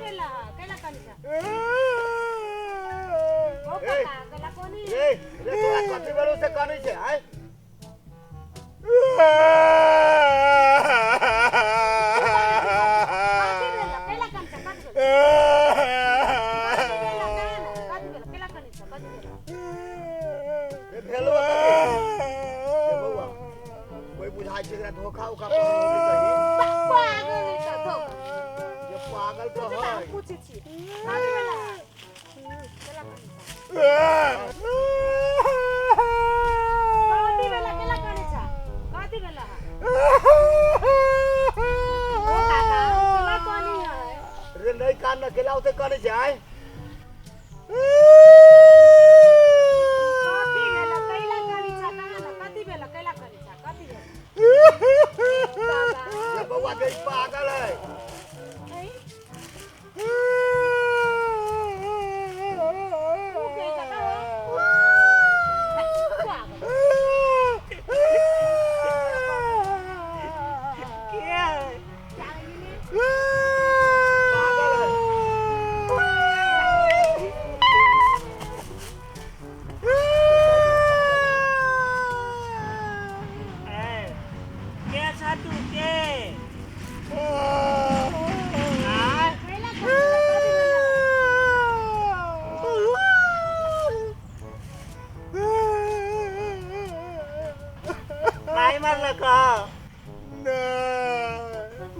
भेला केला कनी ओ केला कोनी रे तोरा कथि बेरो से कानै छै आय धोखा उखा पागल तो है पूछी छी रे नहीं कान न केला उते करे छै आय बउआ के पागल है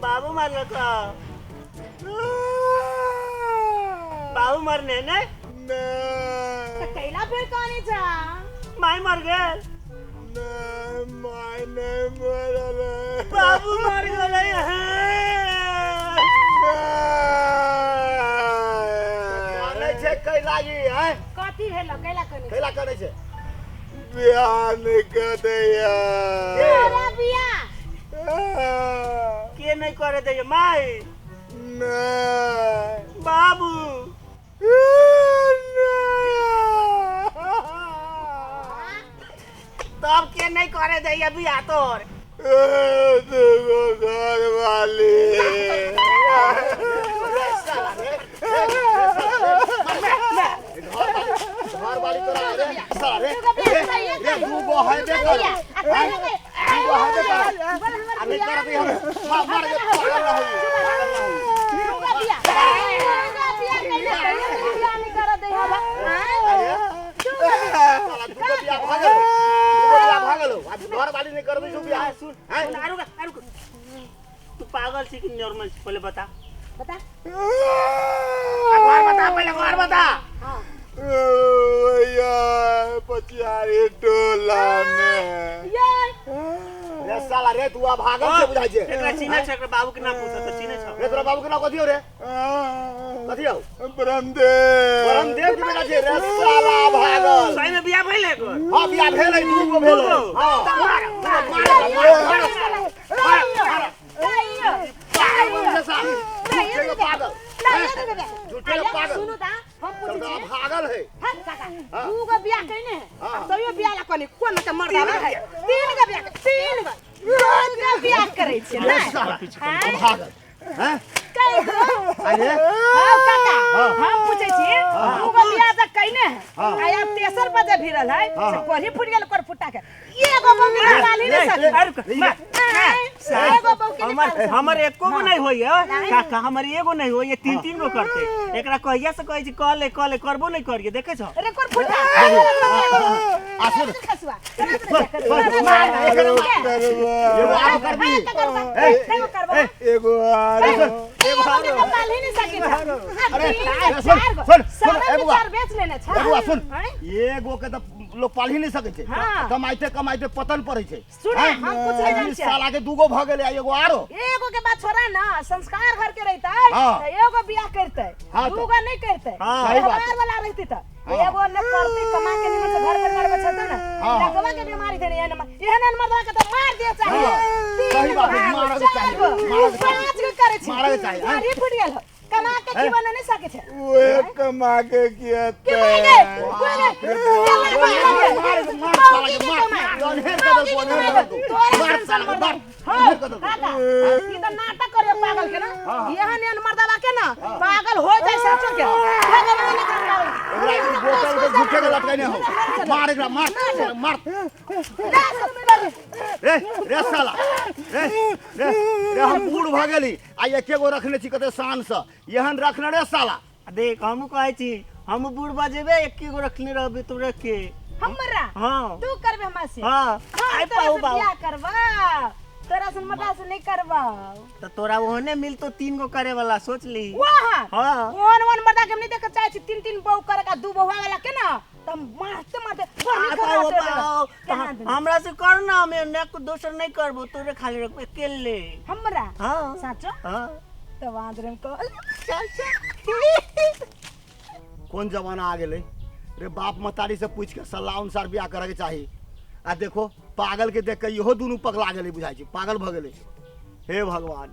बाबू मारल का बाबू मरने ने कैला फिर कहानी जा माई मर गए माई नहीं मरल बाबू मर गए माने छै कैला जी है कथि भेल कैला करे छै बियाह नहीं कर दैया अरे बियाह के नहीं करे दैया माई नहीं बाबू तब के नहीं करे दैया बियाह तोर घर वाली घर वाली तो सारे रे दूगो है देखो दूगो है देखो अभी कर भी हम मार के पागल रहो दूगो बियाह नहीं कर दे बाबा दूगो बियाह भागल अब घर वाली नहीं कर दे बियाह सुन आरुक तू पागल छी कि नॉर्मल छी पहले बता घर बता पहले घर बता हां भैया पचियारी टोला में रे साला रे तू भागल से बुझाइ छै एकरा चिन्ह छै एकरा बाबू के नाम पूछ त चिन्ह छै रे तोरा बाबू के नाम कथि हो रे कथि हो ब्रह्मदेव के बेटा छै रे साला भागल सही में बियाह भेलै को हां बियाह भेलै दूगो भेलै हां मार सुनो ता हम पूछी भागल है दूगो बियाह कइने तइयो बियाह ला कोनी कोन त मरदा है तीन गो बियाह करे छै ना भागल हैं कई गो अरे हां काका हम पूछै छी दूगो बियाह त कइने आया तेसर बजे भिरल है से कोरी फुट गेल कर फुटा के एगो बहू निकाली नहीं सके हमर एको गो नहीं होय काका हमर एगो नहीं होय तीन तीन गो करते एकरा कहिया से कहै छी कले करबो नहीं करिए देखे छ अरे कर फुटा आसुर खसवा एगो आरो करबी एगो निकाल ही नहीं सके अरे सुन एगो बेच लेने छ एगो सुन एगो के त लोग पाल ही नहीं सके छे कमाइते पतन पड़े छे सुन हम कुछ नहीं जान साला के दूगो भ गेले एगो आरो एगो के बात छोड़ा ना संस्कार घर के रहता है एगो बियाह करते दूगो नहीं करते परिवार वाला रहती त एगो न करते कमा के निमन से घर परिवार में छते ना लगवा के बीमारी धरे एहन मर्दा के तो मार दे चाहिए सही बात है मार के चाहिए पांच के करे छी मार के चाहिए अरे फुट गेल कमा के की बने नहीं सके छे ओए कमा के किया के मांगे मार ऐसा मर्दा हां काका ई तो नाटक करे पागल के ना यहां ने मर्दावा के ना पागल हो जाए सचो के भगवान ने एकरा बोतल के झूठे के लटकाने हो मार एकरा मार रे साला रे हम बूढ़ भ गेली आ एके गो रखने छी कते शान से एहन रखने रे साला देख हम कहै छी हम बूढ़ बजेबे एके गो रखने रहबे तोरा के हमरा हां तू करबे हमरा से हां आई पाऊ क्या करबा तोरा से मर्दा से नहीं करबा तो तोरा ओहने मिल तो 3 गो करे वाला सोच ली वाह हां वन मर्दा के नहीं देख चाहे छी 3 बहु करे का 2 बहु वाला के ना तब मारते हमरा से कर ना मैं ने को दोसर नहीं करबो तोरे खाली रखबे अकेले हमरा हां साचो हां तो वांदरे को कौन जमाना आ गेले रे बाप मतारी से पूछ के सलाह अनुसार बियाह करे के चाहिए आ देखो पागल के देख के इहो दुनु पगला गेले बुझाई छै पागल भ गेले हे भगवान